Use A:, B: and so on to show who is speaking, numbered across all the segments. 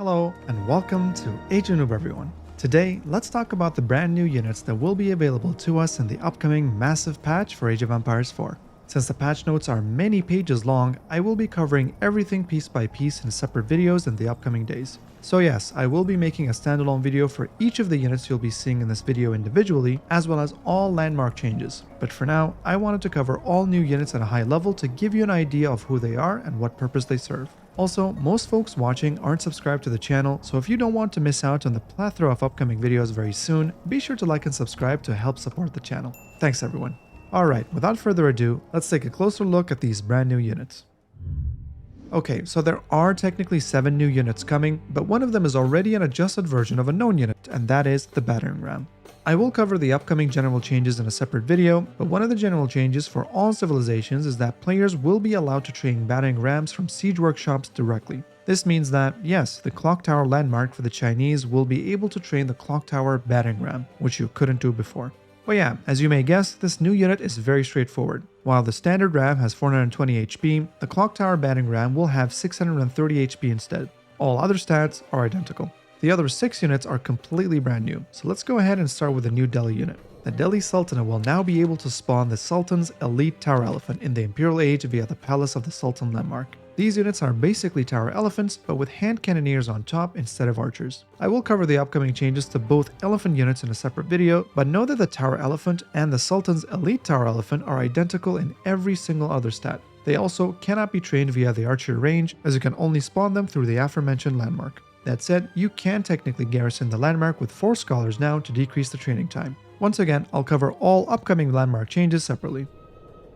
A: Hello and welcome to Noob everyone. Today, let's talk about the brand new units that will be available to us in the upcoming massive patch for Age of Empires 4. Since the patch notes are many pages long, I will be covering everything piece by piece in separate videos in the upcoming days. So yes, I will be making a standalone video for each of the units you'll be seeing in this video individually, as well as all landmark changes. But for now, I wanted to cover all new units at a high level to give you an idea of who they are and what purpose they serve. Also, most folks watching aren't subscribed to the channel, so if you don't want to miss out on the plethora of upcoming videos very soon, be sure to like and subscribe to help support the channel. Thanks everyone. Alright, without further ado, let's take a closer look at these brand new units. Okay, so there are technically 7 new units coming, but one of them is already an adjusted version of a known unit, and that is the Battering Ram. I will cover the upcoming general changes in a separate video, but one of the general changes for all civilizations is that players will be allowed to train battering rams from siege workshops directly. This means that, yes, the Clocktower landmark for the Chinese will be able to train the Clocktower Battering Ram, which you couldn't do before. But yeah, as you may guess, this new unit is very straightforward. While the standard ram has 420 HP, the Clocktower Battering Ram will have 630 HP instead. All other stats are identical. The other 6 units are completely brand new, so let's go ahead and start with the new Delhi unit. The Delhi Sultan will now be able to spawn the Sultan's elite tower elephant in the Imperial Age via the Palace of the Sultan landmark. These units are basically tower elephants, but with hand cannoneers on top instead of archers. I will cover the upcoming changes to both elephant units in a separate video, but know that the tower elephant and the Sultan's elite tower elephant are identical in every single other stat. They also cannot be trained via the archer range, as you can only spawn them through the aforementioned landmark. That said, you can technically garrison the landmark with 4 scholars now to decrease the training time. Once again, I'll cover all upcoming landmark changes separately.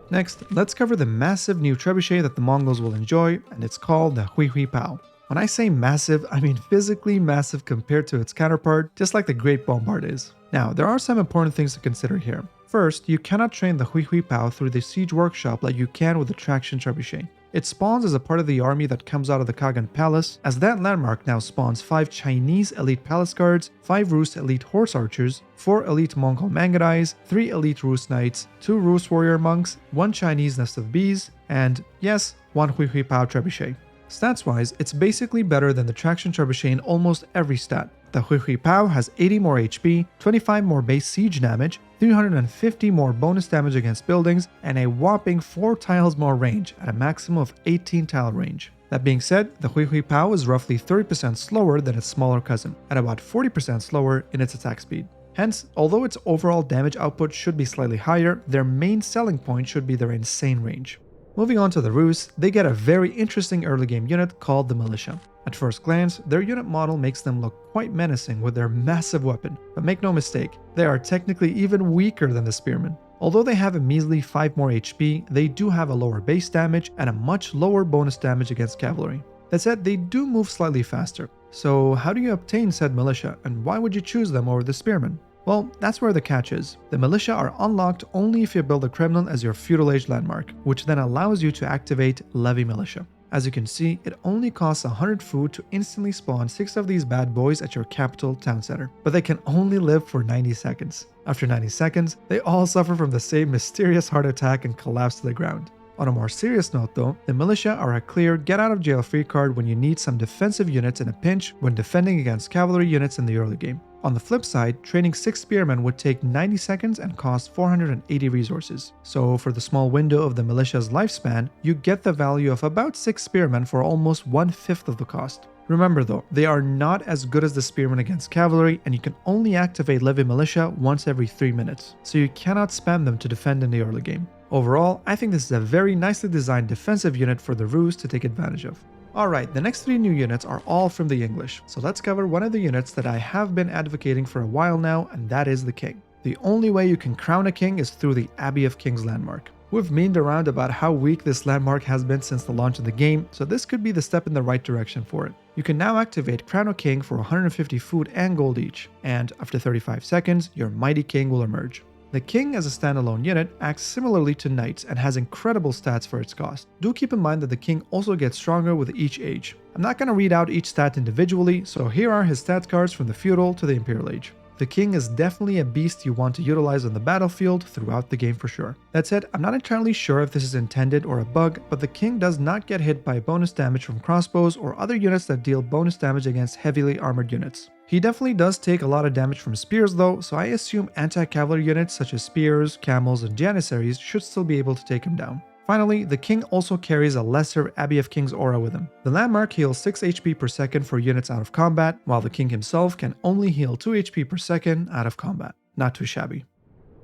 A: Next, let's cover the massive new trebuchet that the Mongols will enjoy, and it's called the Huihui Pao. When I say massive, I mean physically massive compared to its counterpart, just like the Great Bombard is. Now, there are some important things to consider here. First, you cannot train the Huihui Pao through the siege workshop like you can with the traction trebuchet. It spawns as a part of the army that comes out of the Kagan Palace, as that landmark now spawns 5 Chinese elite palace guards, 5 Rus elite horse archers, 4 elite Mongol Mangudais, 3 elite Rus knights, 2 Rus warrior monks, 1 Chinese nest of bees, and, yes, 1 Huihui Pao trebuchet. Stats-wise, it's basically better than the traction trebuchet in almost every stat. The Huihui Pao has 80 more HP, 25 more base siege damage, 350 more bonus damage against buildings, and a whopping 4 tiles more range at a maximum of 18 tile range. That being said, the Huihui Pao is roughly 30% slower than its smaller cousin, and about 40% slower in its attack speed. Hence, although its overall damage output should be slightly higher, their main selling point should be their insane range. Moving on to the Rus, they get a very interesting early game unit called the Militia. At first glance, their unit model makes them look quite menacing with their massive weapon, but make no mistake, they are technically even weaker than the Spearmen. Although they have a measly 5 more HP, they do have a lower base damage and a much lower bonus damage against cavalry. That said, they do move slightly faster. So how do you obtain said Militia, and why would you choose them over the Spearmen? Well, that's where the catch is. The Militia are unlocked only if you build the Kremlin as your feudal age landmark, which then allows you to activate Levy Militia. As you can see, it only costs 100 food to instantly spawn 6 of these bad boys at your capital town center, but they can only live for 90 seconds. After 90 seconds, they all suffer from the same mysterious heart attack and collapse to the ground. On a more serious note though, the Militia are a clear get out of jail free card when you need some defensive units in a pinch when defending against cavalry units in the early game. On the flip side, training 6 spearmen would take 90 seconds and cost 480 resources. So for the small window of the Militia's lifespan, you get the value of about 6 spearmen for almost 1/5 of the cost. Remember though, they are not as good as the spearmen against cavalry, and you can only activate Levy Militia once every 3 minutes, so you cannot spam them to defend in the early game. Overall, I think this is a very nicely designed defensive unit for the Rus to take advantage of. Alright, the next 3 new units are all from the English, so let's cover one of the units that I have been advocating for a while now, and that is the King. The only way you can crown a king is through the Abbey of Kings landmark. We've memed around about how weak this landmark has been since the launch of the game, so this could be the step in the right direction for it. You can now activate Crown a King for 150 food and gold each, and after 35 seconds, your mighty king will emerge. The King as a standalone unit acts similarly to Knights and has incredible stats for its cost. Do keep in mind that the King also gets stronger with each age. I'm not going to read out each stat individually, so here are his stat cards from the Feudal to the Imperial Age. the king is definitely a beast you want to utilize on the battlefield throughout the game for sure. That said, I'm not entirely sure if this is intended or a bug, but the king does not get hit by bonus damage from crossbows or other units that deal bonus damage against heavily armored units. He definitely does take a lot of damage from spears though, so I assume anti-cavalry units such as spears, camels, and janissaries should still be able to take him down. Finally, the king also carries a lesser Abbey of Kings aura with him. The landmark heals 6 HP per second for units out of combat, while the king himself can only heal 2 HP per second out of combat. Not too shabby.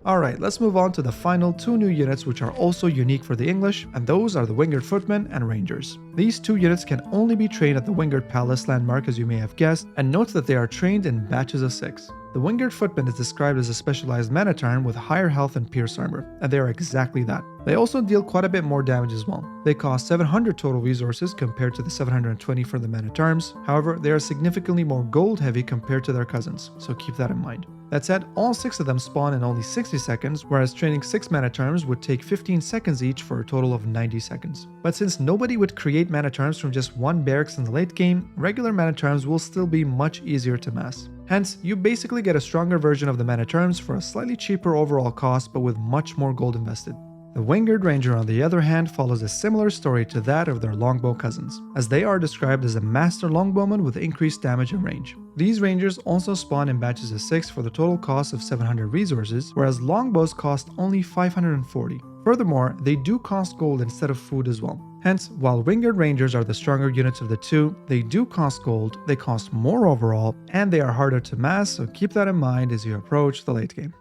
A: Alright, let's move on to the final 2 new units which are also unique for the English, and those are the Wynguard Footman and Rangers. These 2 units can only be trained at the Wynguard Palace landmark, as you may have guessed, and note that they are trained in batches of 6. The Wynguard Footman is described as a specialized man-at-arm with higher health and pierce armor, and they are exactly that. They also deal quite a bit more damage as well. They cost 700 total resources compared to the 720 for the man-at-arms, however they are significantly more gold heavy compared to their cousins, so keep that in mind. That said, all 6 of them spawn in only 60 seconds, whereas training 6 man-at-arms would take 15 seconds each for a total of 90 seconds. But since nobody would create man-at-arms from just 1 barracks in the late game, regular man-at-arms will still be much easier to mass. Hence, you basically get a stronger version of the man-at-arms for a slightly cheaper overall cost but with much more gold invested. The Wynguard Ranger on the other hand follows a similar story to that of their longbow cousins, as they are described as a master longbowman with increased damage and range. These rangers also spawn in batches of 6 for the total cost of 700 resources, whereas longbows cost only 540. Furthermore, they do cost gold instead of food as well. Hence, while Wynguard Rangers are the stronger units of the 2, they do cost gold, they cost more overall, and they are harder to mass, so keep that in mind as you approach the late game.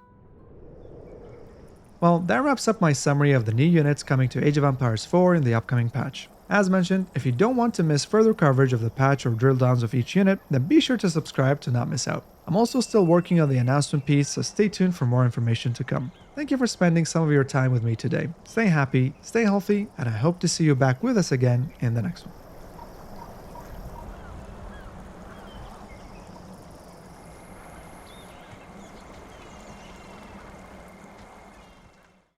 A: Well, that wraps up my summary of the new units coming to Age of Empires 4 in the upcoming patch. As mentioned, if you don't want to miss further coverage of the patch or drill downs of each unit, then be sure to subscribe to not miss out. I'm also still working on the announcement piece, so stay tuned for more information to come. Thank you for spending some of your time with me today. Stay happy, stay healthy, and I hope to see you back with us again in the next one.